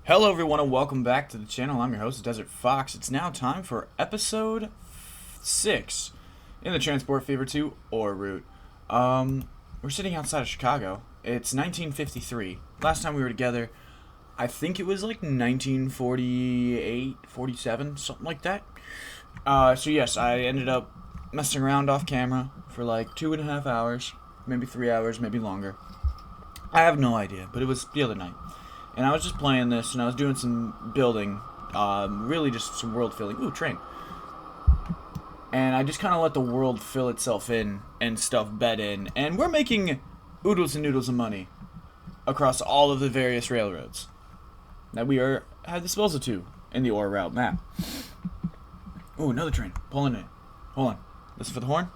Hello everyone and welcome back to the channel. I'm your host, Desert Fox. It's now time for episode 6 in the Transport Fever 2 Ore route. We're sitting outside of Chicago. It's 1953. Last time we were together, I think it was like 1948, 47, something like that. So yes, I ended up messing around off camera for like 2.5 hours, maybe 3 hours, maybe longer. I have no idea, but it was the other night. And I was just playing this, and I was doing some building, really just some world filling. Ooh, train. And I just kind of let the world fill itself in and stuff bed in. And we're making oodles and noodles of money across all of the various railroads that we had disposal to in the ore route map. Ooh, another train. Pulling in. Hold on. Listen for the horn.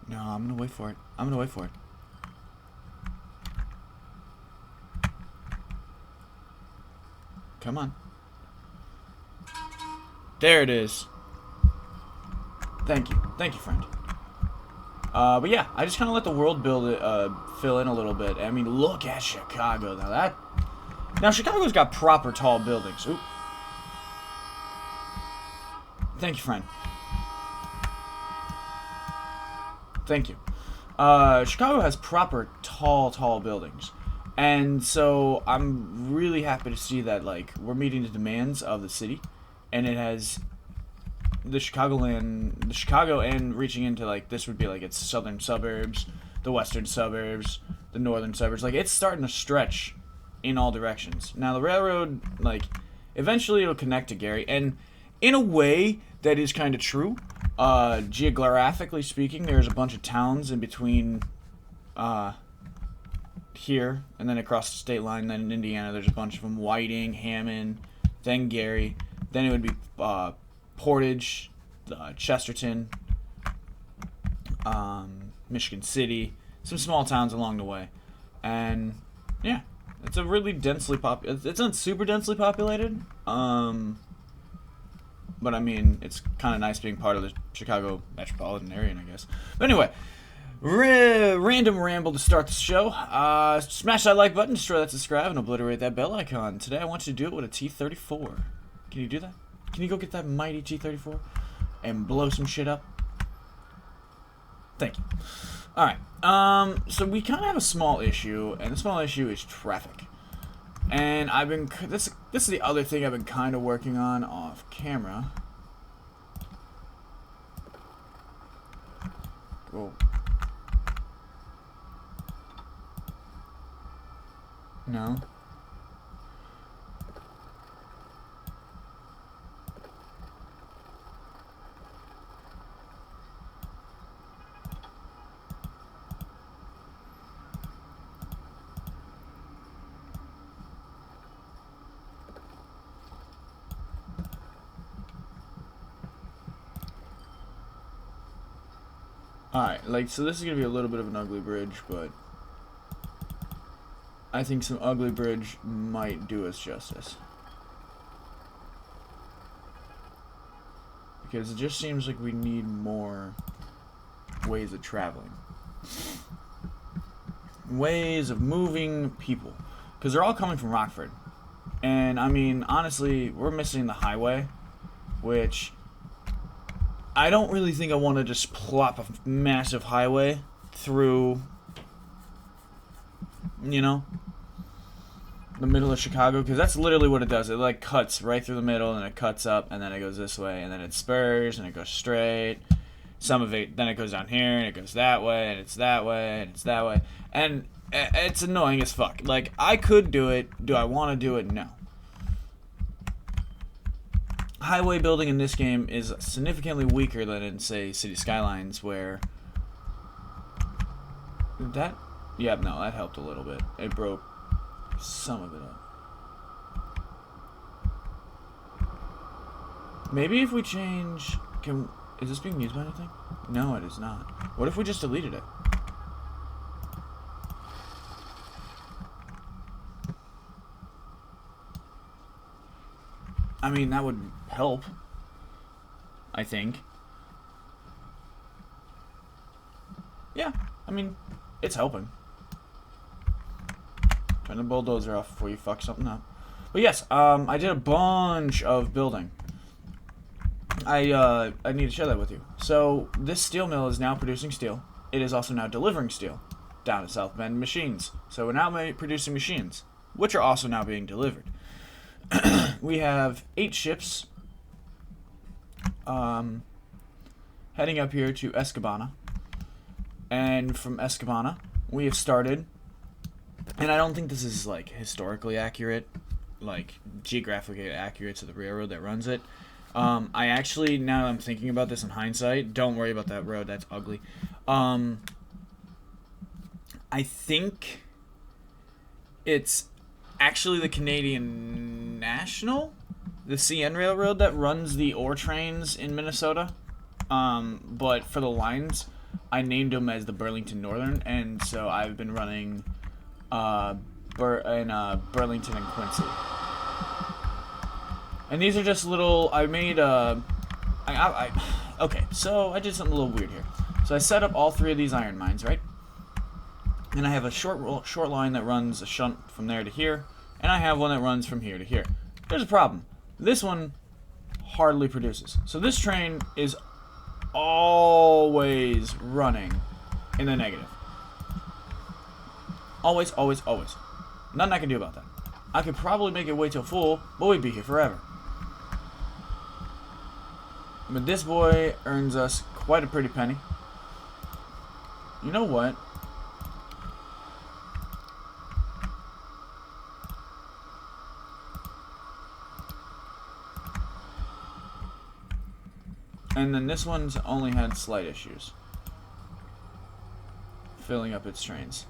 No, I'm gonna wait for it. Come on. There it is. Thank you, friend. But yeah, I just kind of let the world fill in a little bit. I mean, look at Chicago. Now Chicago's got proper tall buildings. Oop. Thank you, friend. Thank you. Chicago has proper tall buildings. And so I'm really happy to see that, like, we're meeting the demands of the city. And it has the Chicago and reaching into, like, this would be, like, its southern suburbs, the western suburbs, the northern suburbs. Like, it's starting to stretch in all directions. Now, the railroad, like, eventually it'll connect to Gary. And in a way, that is kind of true. Geographically speaking, there's a bunch of towns in between here and then across the state line. Then in Indiana, there's a bunch of them: Whiting, Hammond, then Gary. Then it would be Portage, Chesterton, Michigan City, some small towns along the way. And yeah, it's a really densely it's not super densely populated. But I mean, it's kind of nice being part of the Chicago metropolitan area, I guess. But anyway, random ramble to start the show. Smash that like button, destroy that subscribe, and obliterate that bell icon. Today I want you to do it with a T-34. Can you do that? Can you go get that mighty T-34 and blow some shit up? Thank you. Alright, so we kind of have a small issue, and the small issue is traffic. And this is the other thing I've been kind of working on off camera. Go. No. Alright, like, so this is going to be a little bit of an ugly bridge, but I think some ugly bridge might do us justice. Because it just seems like we need more ways of traveling. Ways of moving people. Because they're all coming from Rockford. And, I mean, honestly, we're missing the highway, which I don't really think I want to just plop a massive highway through, you know, the middle of Chicago, because that's literally what it does. It, like, cuts right through the middle, and it cuts up, and then it goes this way, and then it spurs, and it goes straight. Some of it, then it goes down here, and it goes that way, and it's that way, and it's that way. And it's annoying as fuck. Like, I could do it. Do I want to do it? No. Highway building in this game is significantly weaker than in, say, City Skylines, where that helped a little bit. It broke some of it up. Maybe if we change, is this being used by anything? No, it is not. What if we just deleted it? I mean, that would help, I think. mean, it's helping. Turn the bulldozer off before you fuck something up. But yes, I did a bunch of building. I need to share that with you. So this steel mill is now producing steel. It is also now delivering steel down to South Bend machines. So we're now producing machines, which are also now being delivered. We have 8 ships heading up here to Escabana. And from Escabana, we have started, and I don't think this is like historically accurate, like geographically accurate to the railroad that runs it. I actually, now I'm thinking about this in hindsight, don't worry about that road, that's ugly. I think it's actually the Canadian National, the CN Railroad, that runs the ore trains in Minnesota. But for the lines, I named them as the Burlington Northern, and so I've been running Burlington and Quincy. And these are just little, I made, okay, so I did something a little weird here. So I set up all 3 of these iron mines, right? And I have a short line that runs a shunt from there to here, and I have one that runs from here to here. There's a problem. This one hardly produces. So this train is always running in the negative. Always, always, always. Nothing I can do about that. I could probably make it wait till full, but we'd be here forever. But this boy earns us quite a pretty penny. You know what? And then this one's only had slight issues filling up its trains.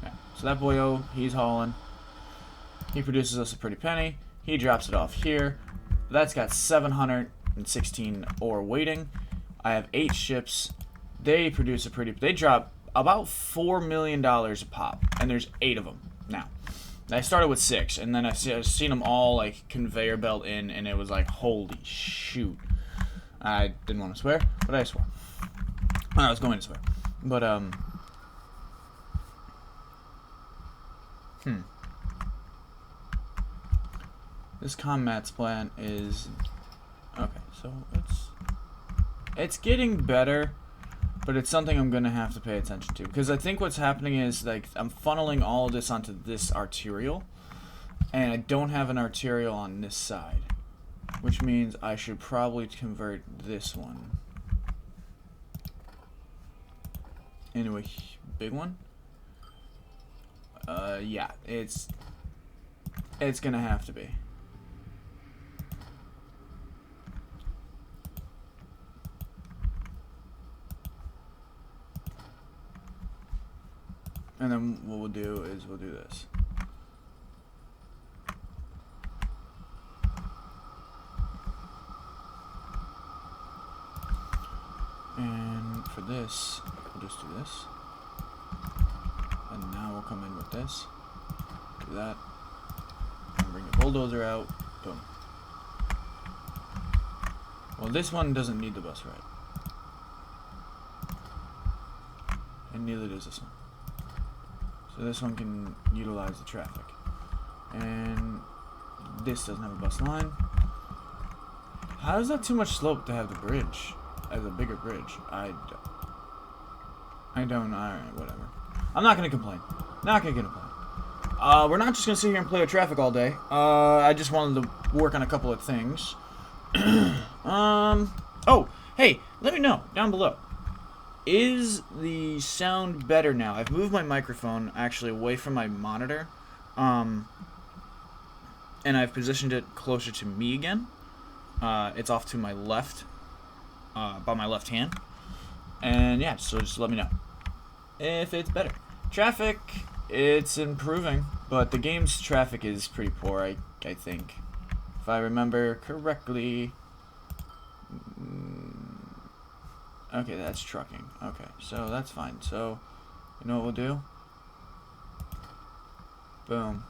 Okay, so that boyo, he's hauling. He produces us a pretty penny. He drops it off here. That's got 716 ore waiting. I have 8 ships. They produce a pretty... They drop about $4 million a pop. And there's 8 of them now. I started with 6. And then I've seen them all, like, conveyor belt in. And it was like, holy shoot. I didn't want to swear, but I swore. I was going to swear. But, This combat's plan is... Okay, so it's getting better. But it's something I'm going to have to pay attention to. Because I think what's happening is, like, I'm funneling all of this onto this arterial. And I don't have an arterial on this side. Which means I should probably convert this one into a big one. Yeah, it's going to have to be. And then what we'll do is we'll do this. And for this, we'll just do this. And now we'll come in with this. Do that. And bring the bulldozer out. Boom. Well, this one doesn't need the bus ride. And neither does this one. So this one can utilize the traffic. And this doesn't have a bus line. How is that too much slope to have the bridge as a bigger bridge? I don't, alright, whatever. I'm not going to complain. Not going to complain. We're not just going to sit here and play with traffic all day. I just wanted to work on a couple of things. Oh, hey, let me know down below. Is the sound better now? I've moved my microphone actually away from my monitor. And I've positioned it closer to me again. It's off to my left, by my left hand. And yeah, so just let me know if it's better. Traffic, it's improving, but the game's traffic is pretty poor, I think. If I remember correctly. Okay, that's trucking. Okay, so that's fine. So, you know what we'll do? Boom.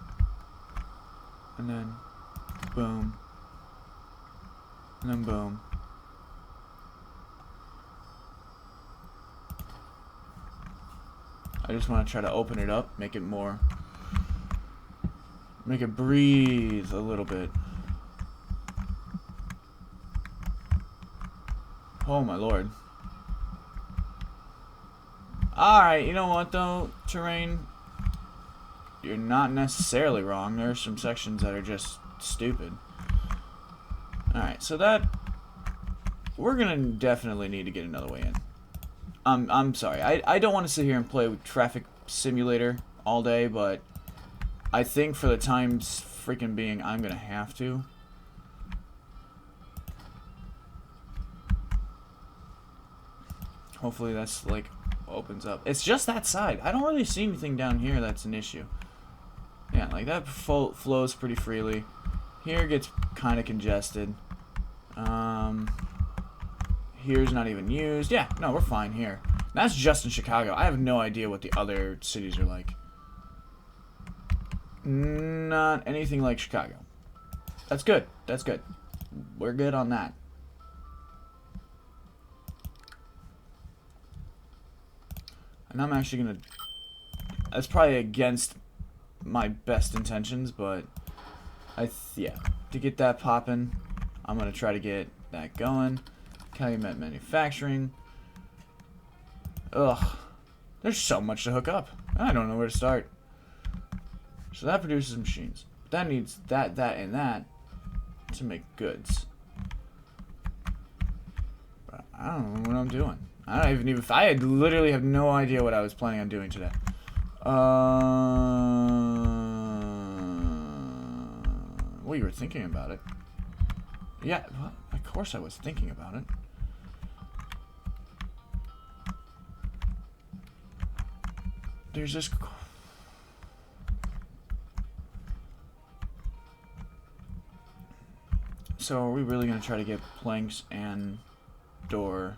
And then boom. And then boom. I just want to try to open it up, make it breathe a little bit. Oh my lord. Alright, you know what though, terrain? You're not necessarily wrong. There are some sections that are just stupid. Alright, so that... We're gonna definitely need to get another way in. I'm sorry. I don't want to sit here and play with Traffic Simulator all day, but I think for the time's freaking being, I'm gonna have to. Hopefully that's, like, opens up. It's just that side. I don't really see anything down here that's an issue. Yeah, like, that flows pretty freely. Here gets kind of congested. Here's not even used. Yeah, no, we're fine here. That's just in Chicago. I have no idea what the other cities are like. Not anything like Chicago. That's good. That's good. We're good on that. And I'm actually gonna... That's probably against my best intentions, but... yeah. To get that popping, I'm gonna try to get that going. Calumet Manufacturing. Ugh. There's so much to hook up. I don't know where to start. So that produces machines. That needs that, and that to make goods. But I don't know what I'm doing. I don't even I literally have no idea what I was planning on doing today. Well, you were thinking about it. Yeah, well, of course I was thinking about it. There's this... So are we really going to try to get planks and door?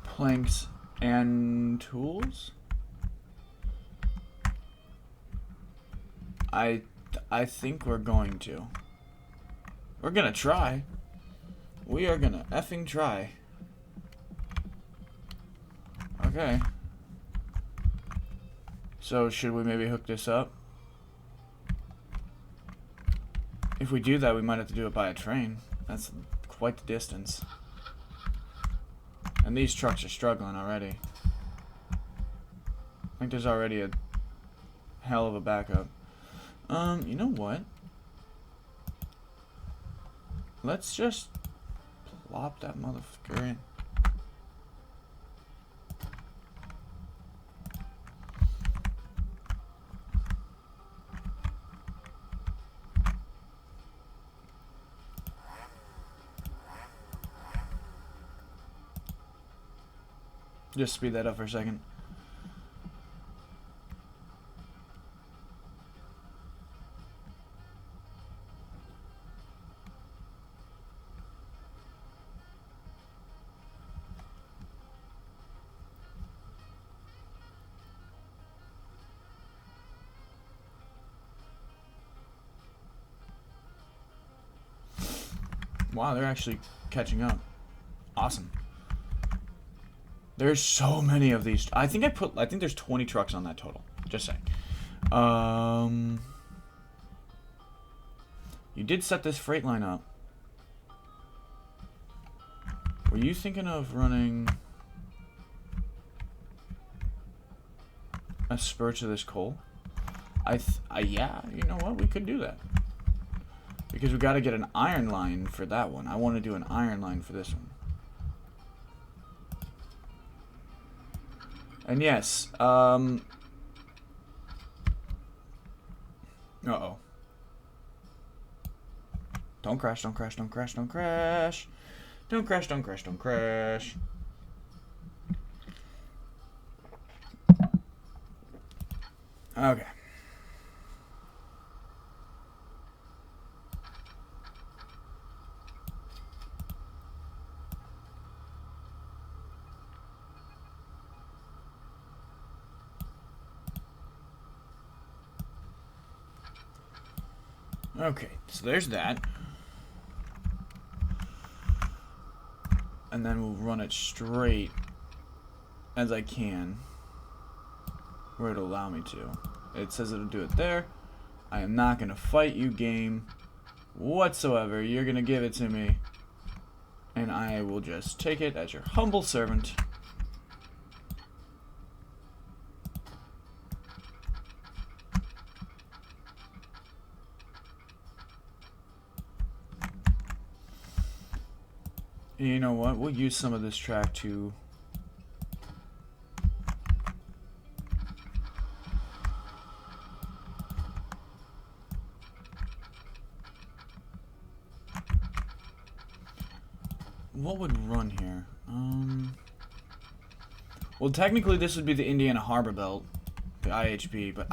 Planks and tools? I think we're going to. We're gonna try. We are gonna effing try. Okay. So should we maybe hook this up? If we do that, we might have to do it by a train. That's quite the distance. And these trucks are struggling already. I think there's already a hell of a backup. You know what? Let's just plop that motherfucker in. Just speed that up for a second. Wow, they're actually catching up. Awesome. There's so many of these. I think there's 20 trucks on that total. Just saying. You did set this freight line up. Were you thinking of running a spur to this coal? Yeah, you know what? We could do that. Because we got to get an iron line for that one. I want to do an iron line for this one. And yes, uh-oh. Don't crash, don't crash, don't crash, don't crash. Don't crash, don't crash, don't crash. Okay. Okay, so there's that. And then we'll run it straight as I can, where it'll allow me to. It says it'll do it there. I am not going to fight you, game, whatsoever. You're going to give it to me, and I will just take it as your humble servant. You know what? We'll use some of this track to... What would run here? Well, technically this would be the Indiana Harbor Belt, the IHB, but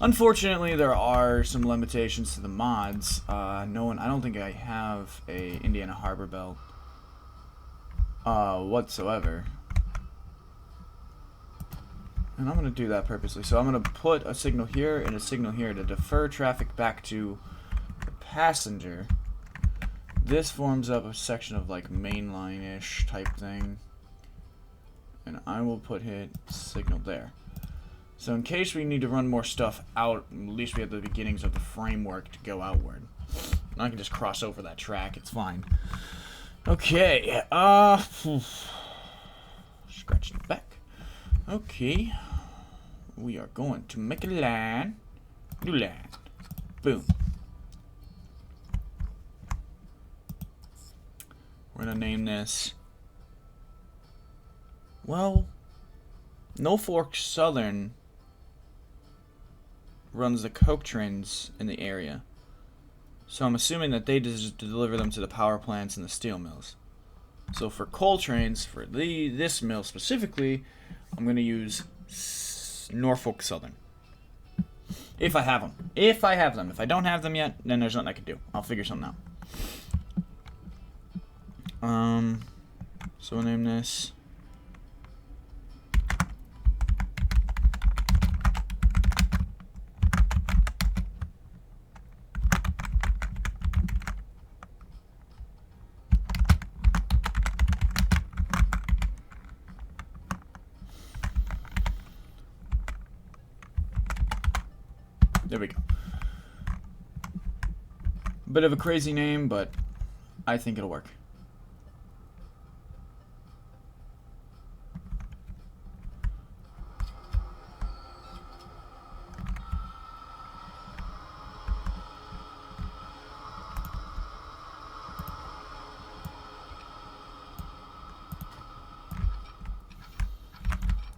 unfortunately there are some limitations to the mods. I don't think I have a Indiana Harbor Belt whatsoever. And I'm going to do that purposely. So I'm going to put a signal here and a signal here to defer traffic back to the passenger. This forms up a section of like mainline-ish type thing. And I will put hit signal there. So in case we need to run more stuff out, at least we have the beginnings of the framework to go outward. And I can just cross over that track, it's fine. Okay, scratching the back. Okay. We are going to make a line. New line. Boom. We're gonna name this, well, Norfolk Southern runs the coke trains in the area. So I'm assuming that they just deliver them to the power plants and the steel mills. So for coal trains, for this mill specifically, I'm going to use Norfolk Southern. If I have them. If I have them. If I don't have them yet, then there's nothing I can do. I'll figure something out. So we'll name this there we go. Bit of a crazy name, but I think it'll work.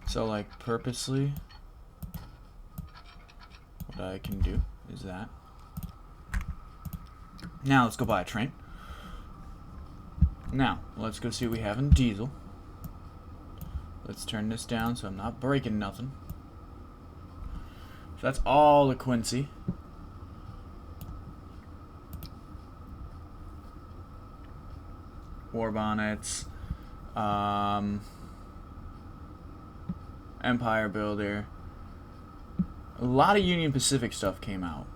So, like, purposely, what I can do is that. Now, let's go buy a train. Now, let's go see what we have in diesel. Let's turn this down so I'm not breaking nothing. So that's all the Quincy. War bonnets. Empire Builder. A lot of Union Pacific stuff came out.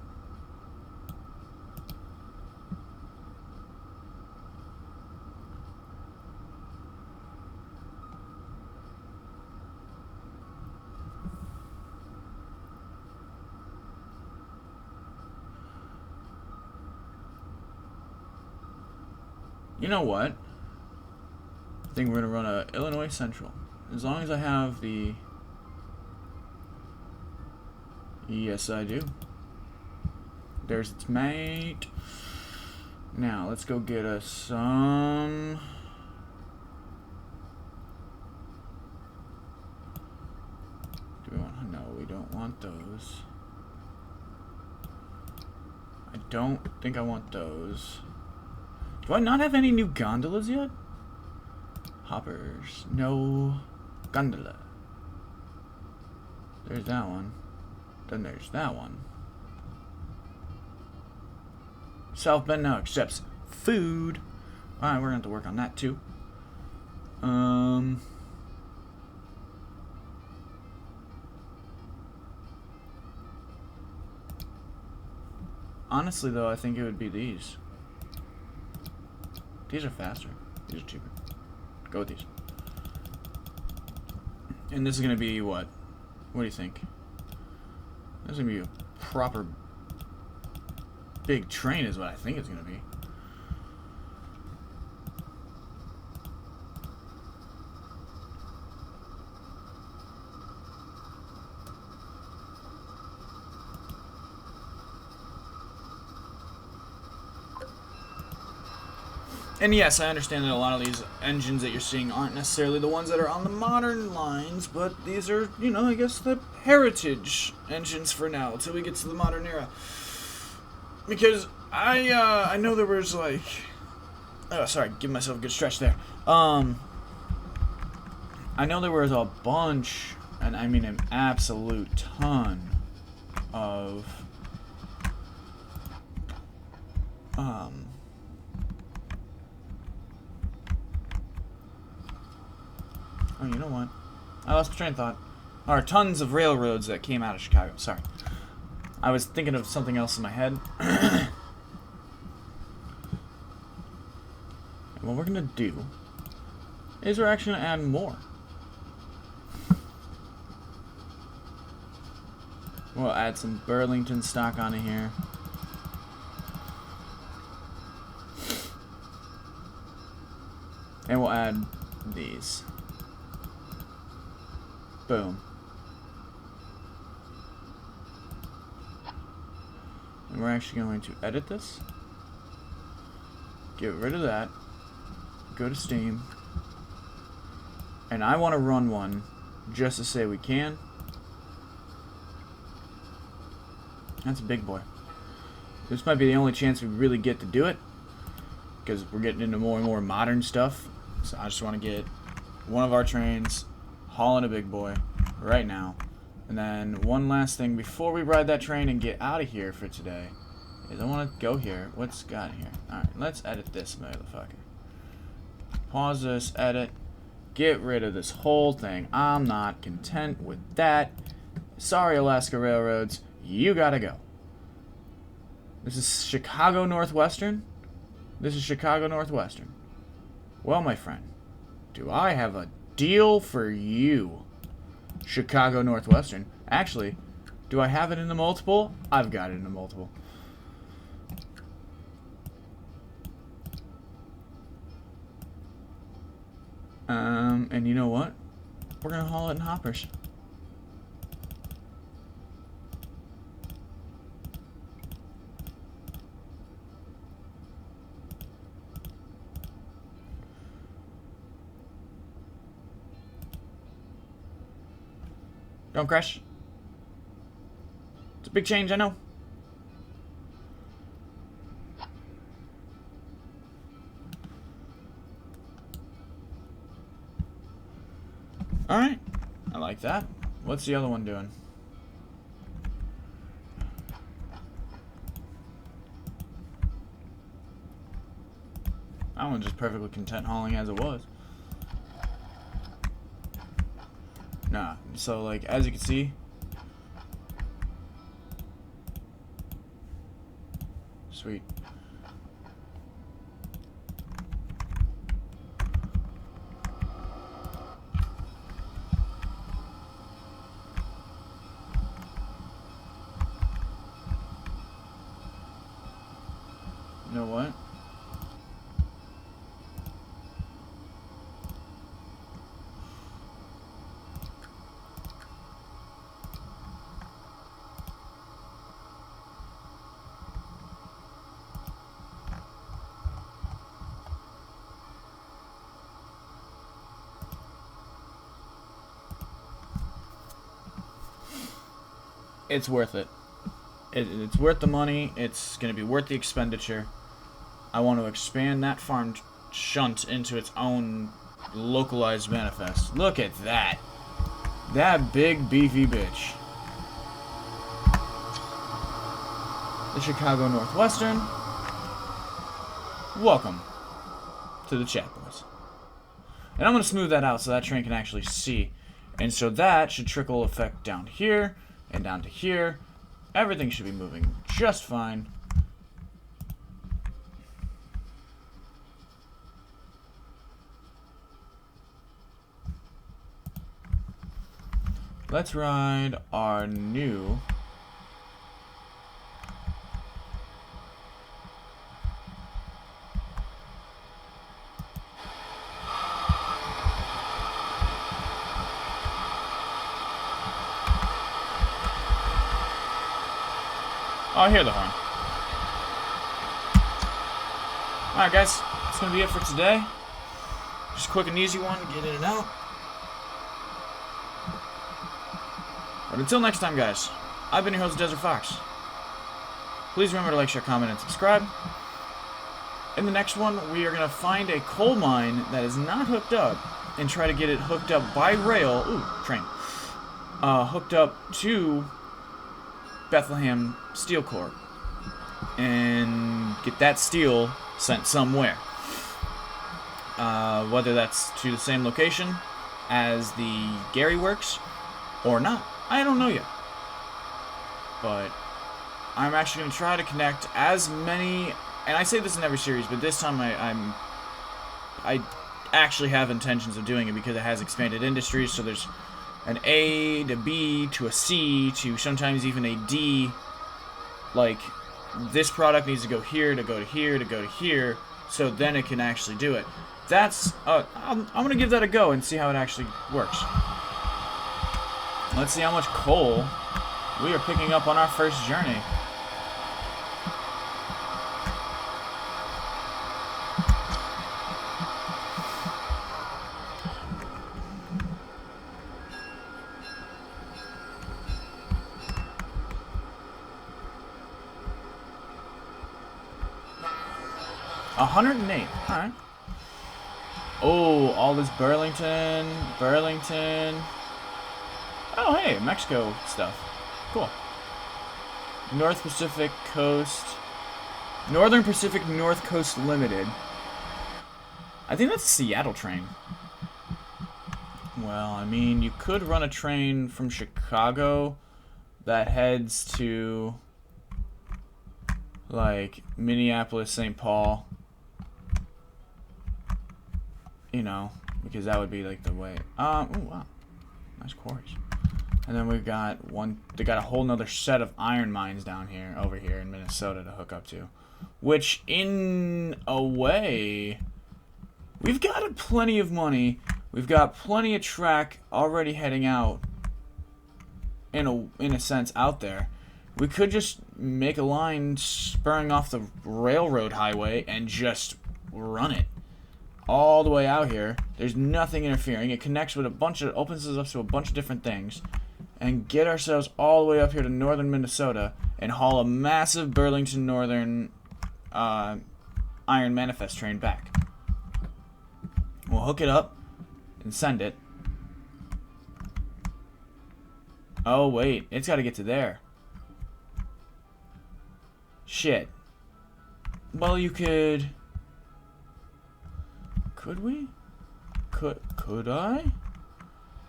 You know what? I think we're going to run a Illinois Central. As long as I have the... Yes, I do. There's its mate. Now, let's go get us some... Do we want... No, we don't want those. I don't think I want those. Do I not have any new gondolas yet? Hoppers. No gondola. There's that one. Then there's that one. South Bend now accepts food. Alright, we're going to have to work on that too. Honestly, though, I think it would be these. These are faster. These are cheaper. Go with these. And this is going to be what? What do you think? This is going to be a proper big train is what I think it's going to be. And yes, I understand that a lot of these engines that you're seeing aren't necessarily the ones that are on the modern lines, but these are, you know, I guess the heritage engines for now, until we get to the modern era. Because I know there was like, oh, sorry, give myself a good stretch there. I know there was a bunch, and I mean an absolute ton of, oh, you know what? I lost my train of thought. There are tons of railroads that came out of Chicago. Sorry. I was thinking of something else in my head. And what we're going to do is we're actually going to add more. We'll add some Burlington stock onto here. And we'll add these. Boom. And we're actually going to edit this. Get rid of that. Go to Steam. And I want to run one just to say we can. That's a big boy. This might be the only chance we really get to do it, because we're getting into more and more modern stuff. So I just want to get one of our trains hauling a big boy right now. And then one last thing before we ride that train and get out of here for today is I want to go here. What's got here? Alright, let's edit this motherfucker. Pause this, edit. Get rid of this whole thing. I'm not content with that. Sorry, Alaska Railroads. You gotta go. This is Chicago Northwestern. This is Chicago Northwestern. Well, my friend, do I have a deal for you, Chicago Northwestern. Actually, do I have it in the multiple? I've got it in the multiple. And you know what? We're gonna haul it in hoppers. Don't crash. It's a big change, I know. Alright. I like that. What's the other one doing? That one's just perfectly content hauling as it was. Nah, so like as you can see, sweet. You know what? It's worth it. It's worth the money. It's going to be worth the expenditure. I want to expand that farm shunt into its own localized manifest. Look at that. That big beefy bitch. The Chicago Northwestern. Welcome to the chat, boys. And I'm going to smooth that out so that train can actually see. And so that should trickle effect down here and down to here. Everything should be moving just fine. Let's ride our new... Oh, I hear the horn. Alright guys, that's going to be it for today. Just a quick and easy one, get in and out. But until next time guys, I've been your host, Desert Fox. Please remember to like, share, comment, and subscribe. In the next one, we are going to find a coal mine that is not hooked up and try to get it hooked up by rail. Ooh, train. Hooked up to Bethlehem Steel Corp. And get that steel sent somewhere. Whether that's to the same location as the Gary Works or not, I don't know yet. But I'm actually going to try to connect as many, and I say this in every series, but this time I actually have intentions of doing it because it has expanded industries, so there's an A to B to a C to sometimes even a D. Like, this product needs to go here, to go to here, to go to here, so then it can actually do it. That's, I'm going to give that a go and see how it actually works. Let's see how much coal we are picking up on our first journey. $108. Alright. Oh, all this Burlington. Oh, hey, Mexico stuff. Cool. North Pacific Coast. Northern Pacific North Coast Limited. I think that's a Seattle train. Well, I mean, you could run a train from Chicago that heads to, like, Minneapolis, St. Paul. You know, because that would be, like, the way. Oh, wow. Nice quarries. And then we've got they got a whole nother set of iron mines down here, over here in Minnesota to hook up to. Which, in a way, we've got plenty of money. We've got plenty of track already heading out, in a sense, out there. We could just make a line spurring off the railroad highway and just run it all the way out here. There's nothing interfering. It connects with opens us up to a bunch of different things, and get ourselves all the way up here to northern Minnesota and haul a massive Burlington Northern Iron Manifest train back. We'll hook it up and send it. Oh wait, it's got to get to there. Shit. Well, you could we? Could I?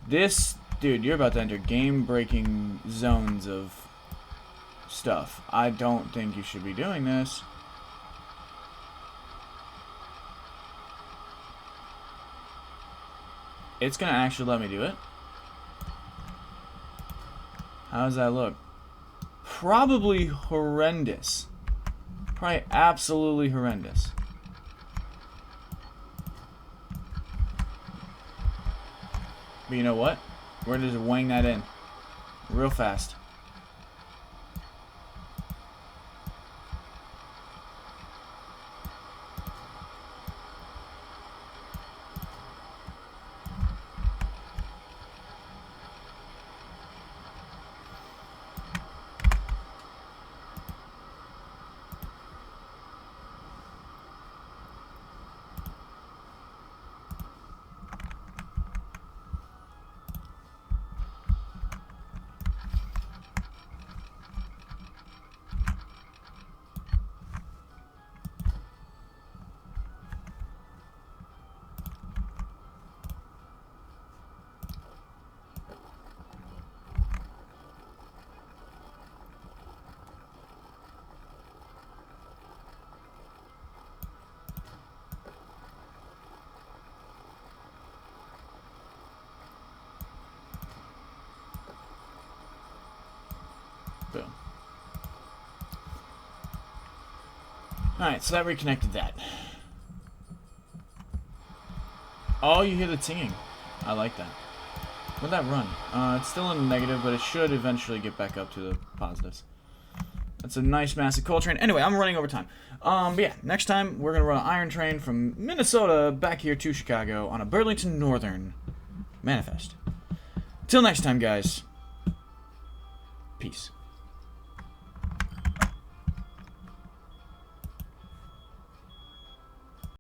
This, dude, you're about to enter game-breaking zones of stuff. I don't think you should be doing this. It's gonna actually let me do it. How does that look? Probably horrendous. Probably absolutely horrendous. But you know what? We're just weighing that in real fast. Alright, so that reconnected that. Oh, you hear the tinging. I like that. Where'd that run? It's still in the negative, but it should eventually get back up to the positives. That's a nice massive coal train. Anyway, I'm running over time. But yeah, next time we're going to run an iron train from Minnesota back here to Chicago on a Burlington Northern manifest. Till next time, guys. Peace.